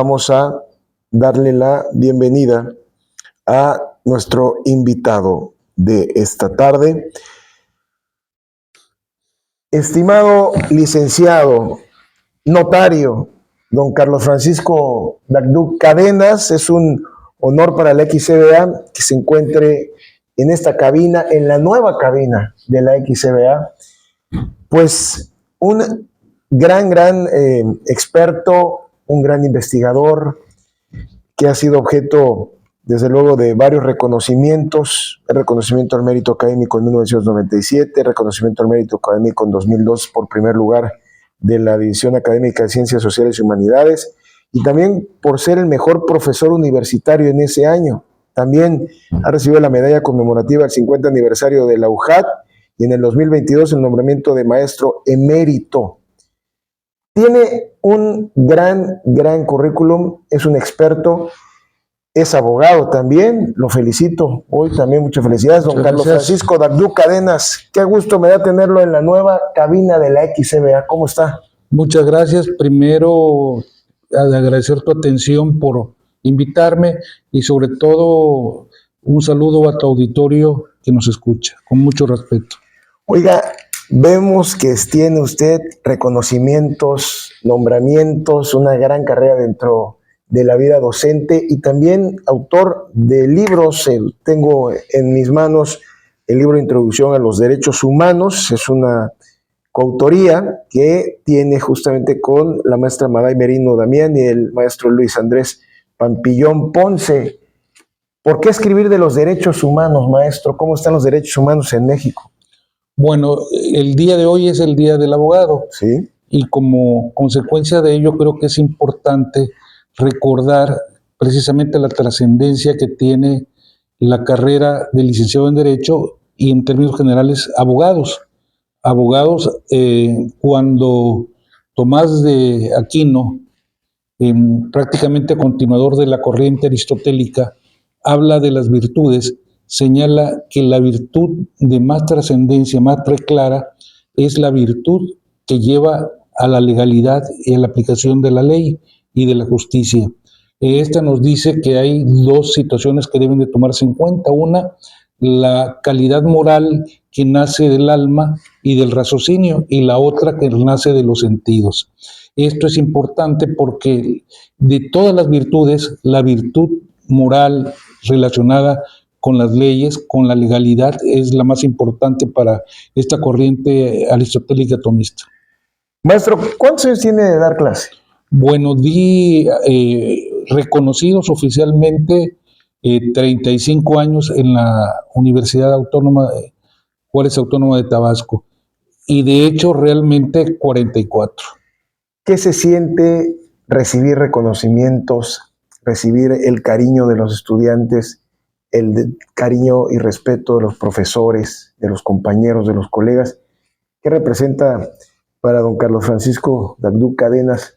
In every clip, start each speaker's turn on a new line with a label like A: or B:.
A: Vamos a darle la bienvenida a nuestro invitado de esta tarde. Estimado licenciado, notario, don Carlos Francisco Dagduc Cadenas, es un honor para la XCBA que se encuentre en esta cabina, en la nueva cabina de la XCBA, pues un gran experto, un gran investigador que ha sido objeto, desde luego, de varios reconocimientos: el reconocimiento al mérito académico en 1997, el reconocimiento al mérito académico en 2002 por primer lugar de la División Académica de Ciencias Sociales y Humanidades, y también por ser el mejor profesor universitario en ese año. También ha recibido la medalla conmemorativa del 50 aniversario de la UJAT y en el 2022 el nombramiento de maestro emérito. Tiene un gran currículum, es un experto, es abogado también, lo felicito. Hoy también muchas felicidades, don Carlos Francisco Dagduc Cadenas. Qué gusto me da tenerlo en la nueva cabina de la XCBA. ¿Cómo está?
B: Muchas gracias. Primero, agradecer tu atención por invitarme y sobre todo un saludo a tu auditorio que nos escucha, con mucho respeto.
A: Oiga, vemos que tiene usted reconocimientos, nombramientos, una gran carrera dentro de la vida docente y también autor de libros. Tengo en mis manos el libro Introducción a los Derechos Humanos. Es una coautoría que tiene justamente con la maestra Maday Merino Damián y el maestro Luis Andrés Pampillón Ponce. ¿Por qué escribir de los derechos humanos, maestro? ¿Cómo están los derechos humanos en México?
B: Bueno, el día de hoy es el Día del Abogado.
A: Sí.
B: Y como consecuencia de ello creo que es importante recordar precisamente la trascendencia que tiene la carrera de licenciado en Derecho y en términos generales abogados. Cuando Tomás de Aquino, prácticamente continuador de la corriente aristotélica, habla de las virtudes, señala que la virtud de más trascendencia, más preclara, es la virtud que lleva a la legalidad y a la aplicación de la ley y de la justicia. Esta nos dice que hay dos situaciones que deben de tomarse en cuenta. Una, la calidad moral que nace del alma y del raciocinio, y la otra que nace de los sentidos. Esto es importante porque de todas las virtudes, la virtud moral relacionada con las leyes, con la legalidad, es la más importante para esta corriente aristotélica tomista.
A: Maestro, ¿cuántos años tiene de dar clase?
B: Bueno, reconocidos oficialmente 35 años en la Universidad Autónoma Juárez Autónoma de Tabasco, y de hecho realmente 44.
A: ¿Qué se siente recibir reconocimientos, recibir el cariño de los estudiantes, el cariño y respeto de los profesores, de los compañeros, de los colegas? ¿Qué representa para don Carlos Francisco Dagduc Cadenas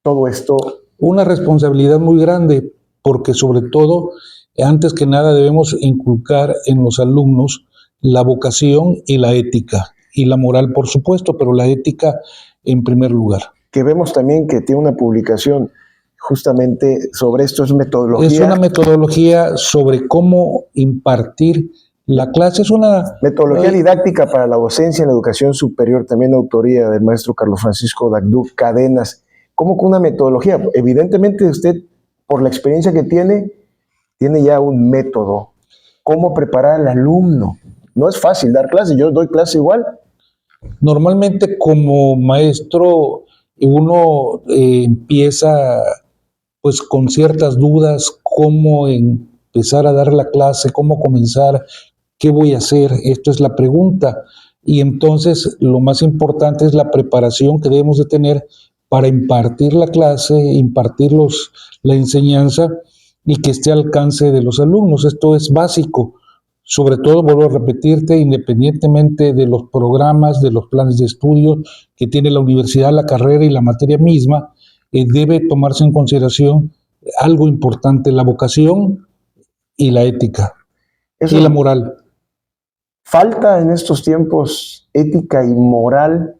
A: todo esto?
B: Una responsabilidad muy grande, porque sobre todo, antes que nada, debemos inculcar en los alumnos la vocación y la ética, y la moral, por supuesto, pero la ética en primer lugar.
A: Que vemos también que tiene una publicación justamente sobre esto, es metodología.
B: Es una metodología sobre cómo impartir la clase. Es una
A: metodología didáctica para la docencia en la educación superior, también autoría del maestro Carlos Francisco Dagduc Cadenas. ¿Cómo que una metodología? Evidentemente usted, por la experiencia que tiene ya un método. ¿Cómo preparar al alumno? No es fácil dar clase, yo doy clase igual.
B: Normalmente como maestro uno empieza pues con ciertas dudas, cómo empezar a dar la clase, cómo comenzar, qué voy a hacer, esto es la pregunta. Y entonces lo más importante es la preparación que debemos de tener para impartir la clase, impartir la enseñanza y que esté al alcance de los alumnos. Esto es básico. Sobre todo, vuelvo a repetirte, independientemente de los programas, de los planes de estudio que tiene la universidad, la carrera y la materia misma, debe tomarse en consideración algo importante: la vocación y la ética. Eso, y la moral.
A: ¿Falta en estos tiempos ética y moral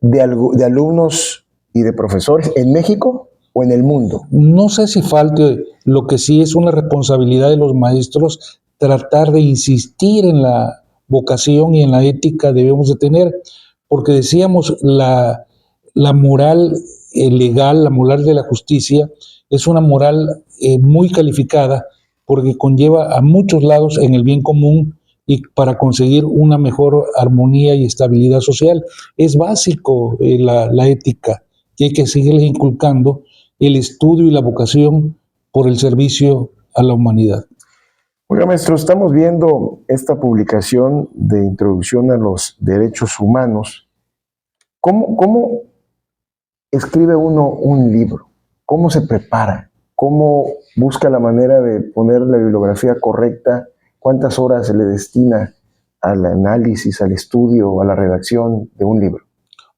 A: de alumnos y de profesores en México? o en el mundo?
B: No sé si falte, lo que sí es una responsabilidad de los maestros tratar de insistir en la vocación y en la ética debemos de tener, porque decíamos, la moral legal, la moral de la justicia, es una moral muy calificada porque conlleva a muchos lados en el bien común y para conseguir una mejor armonía y estabilidad social. Es básico la ética que hay que seguirles inculcando el estudio y la vocación por el servicio a la humanidad.
A: Oiga, maestro, estamos viendo esta publicación de Introducción a los Derechos Humanos. ¿Cómo escribe uno un libro? ¿Cómo se prepara? ¿Cómo busca la manera de poner la bibliografía correcta? ¿Cuántas horas se le destina al análisis, al estudio, a la redacción de un libro?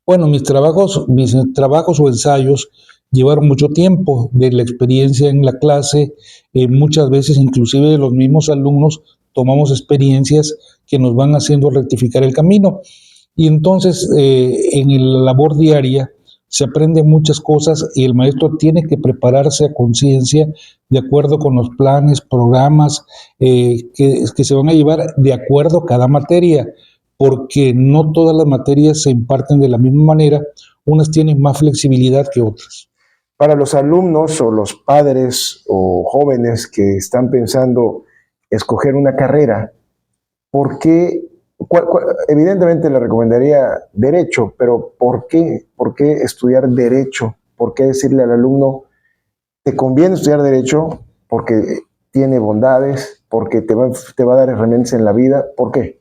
B: Bueno, mis trabajos o ensayos llevaron mucho tiempo de la experiencia en la clase. Muchas veces, inclusive de los mismos alumnos, tomamos experiencias que nos van haciendo rectificar el camino. Y entonces, en la labor diaria, se aprenden muchas cosas y el maestro tiene que prepararse a conciencia de acuerdo con los planes, programas que se van a llevar de acuerdo a cada materia, porque no todas las materias se imparten de la misma manera, unas tienen más flexibilidad que otras.
A: Para los alumnos o los padres o jóvenes que están pensando escoger una carrera, ¿por qué? Evidentemente le recomendaría Derecho, pero ¿por qué? ¿Por qué estudiar Derecho? ¿Por qué decirle al alumno, te conviene estudiar Derecho porque tiene bondades, porque te va a dar herramientas en la vida? ¿Por qué?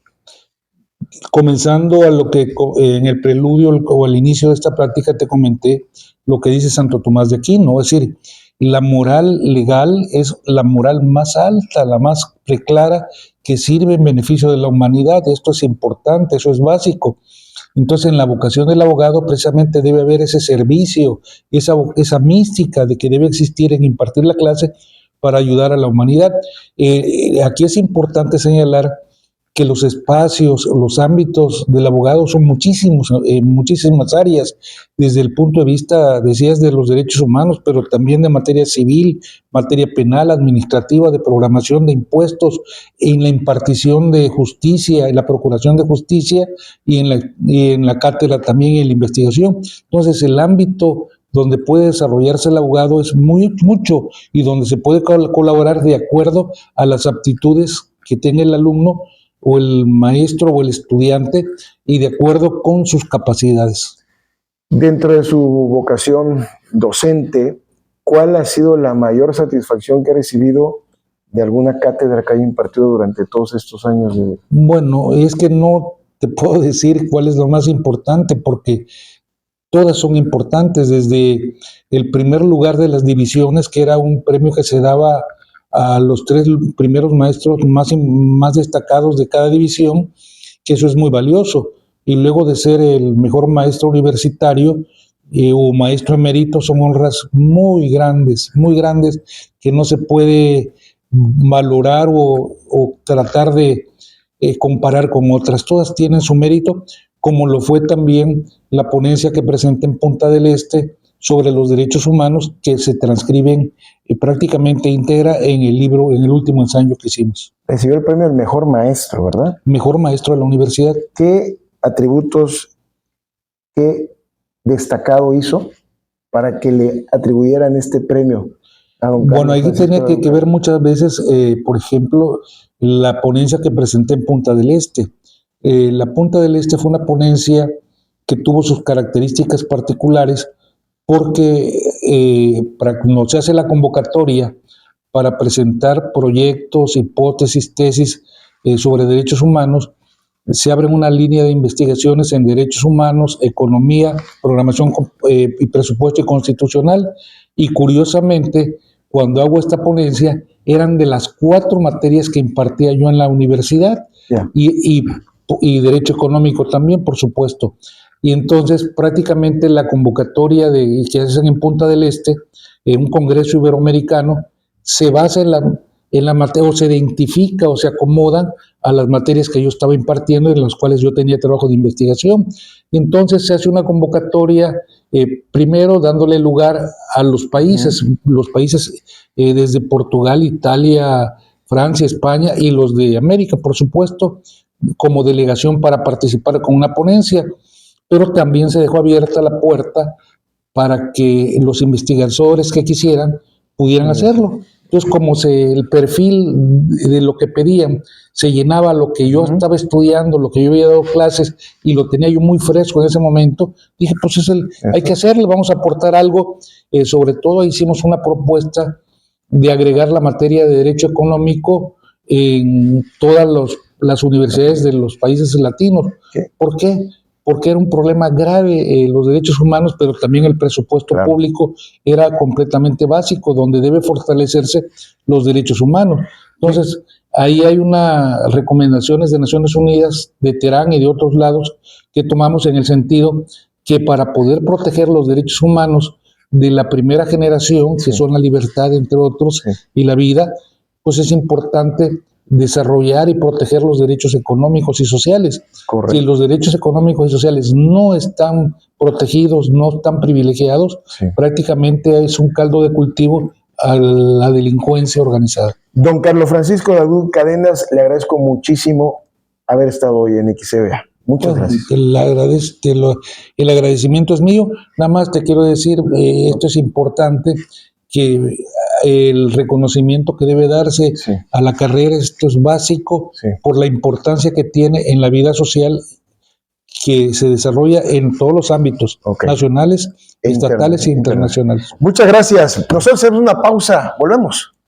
B: Comenzando a lo que en el preludio o al inicio de esta práctica te comenté, lo que dice Santo Tomás de Aquino, es decir, la moral legal es la moral más alta, la más preclara, que sirve en beneficio de la humanidad. Esto es importante, eso es básico. Entonces, en la vocación del abogado precisamente debe haber ese servicio, esa mística de que debe existir en impartir la clase para ayudar a la humanidad. Aquí es importante señalar que los espacios, los ámbitos del abogado son muchísimos, en muchísimas áreas, desde el punto de vista, decías, de los derechos humanos, pero también de materia civil, materia penal, administrativa, de programación de impuestos, en la impartición de justicia, en la procuración de justicia y en la cátedra también en la investigación. Entonces, el ámbito donde puede desarrollarse el abogado es mucho y donde se puede colaborar de acuerdo a las aptitudes que tenga el alumno o el maestro o el estudiante y de acuerdo con sus capacidades.
A: Dentro de su vocación docente, ¿cuál ha sido la mayor satisfacción que ha recibido de alguna cátedra que haya impartido durante todos estos años?
B: Bueno, es que no te puedo decir cuál es lo más importante porque todas son importantes, desde el primer lugar de las divisiones, que era un premio que se daba a los 3 primeros maestros más destacados de cada división, que eso es muy valioso. Y luego de ser el mejor maestro universitario o maestro emérito, son honras muy grandes, que no se puede valorar o tratar de comparar con otras. Todas tienen su mérito, como lo fue también la ponencia que presenté en Punta del Este sobre los derechos humanos, que se transcriben prácticamente íntegra en el libro, en el último ensayo que hicimos.
A: Recibió el premio al mejor maestro, ¿verdad?
B: Mejor maestro de la universidad.
A: ¿Qué atributos, qué destacado hizo para que le atribuyeran este premio a don Carlos?
B: Bueno, ahí tenía que ver muchas veces, por ejemplo, la ponencia que presenté en Punta del Este. La Punta del Este fue una ponencia que tuvo sus características particulares porque no se hace la convocatoria para presentar proyectos, hipótesis, tesis sobre derechos humanos. Se abren una línea de investigaciones en derechos humanos, economía, programación y presupuesto y constitucional. Y curiosamente, cuando hago esta ponencia, eran de las 4 materias que impartía yo en la universidad.
A: Yeah.
B: Y derecho económico también, por supuesto. Y entonces prácticamente la convocatoria que hacen en Punta del Este, en un congreso iberoamericano, se basa en la materia, o se identifica o se acomodan a las materias que yo estaba impartiendo y en las cuales yo tenía trabajo de investigación. Entonces se hace una convocatoria, primero dándole lugar a los países desde Portugal, Italia, Francia, España y los de América, por supuesto, como delegación para participar con una ponencia, pero también se dejó abierta la puerta para que los investigadores que quisieran pudieran hacerlo. Entonces, como el perfil de lo que pedían se llenaba lo que yo estaba estudiando, lo que yo había dado clases y lo tenía yo muy fresco en ese momento, dije, pues hay que hacerlo, vamos a aportar algo. Sobre todo hicimos una propuesta de agregar la materia de Derecho Económico en todas las universidades de los países latinos. ¿Por qué? Porque era un problema grave los derechos humanos, pero también el presupuesto público era completamente básico, donde debe fortalecerse los derechos humanos. Entonces, ahí hay unas recomendaciones de Naciones Unidas, de Teherán y de otros lados, que tomamos en el sentido que para poder proteger los derechos humanos de la primera generación, que son la libertad, entre otros, y la vida, pues es importante desarrollar y proteger los derechos económicos y sociales.
A: Correcto.
B: Si los derechos económicos y sociales no están protegidos, no están privilegiados, prácticamente es un caldo de cultivo a la delincuencia organizada.
A: Don Carlos Francisco Dagdud Cadenas, le agradezco muchísimo haber estado hoy en XCBA. Muchas gracias.
B: El agradecimiento es mío. Nada más te quiero decir, esto es importante, que el reconocimiento que debe darse a la carrera, esto es básico por la importancia que tiene en la vida social que se desarrolla en todos los ámbitos, nacionales, estatales e internacionales.
A: Muchas gracias. Nosotros hacemos una pausa. Volvemos.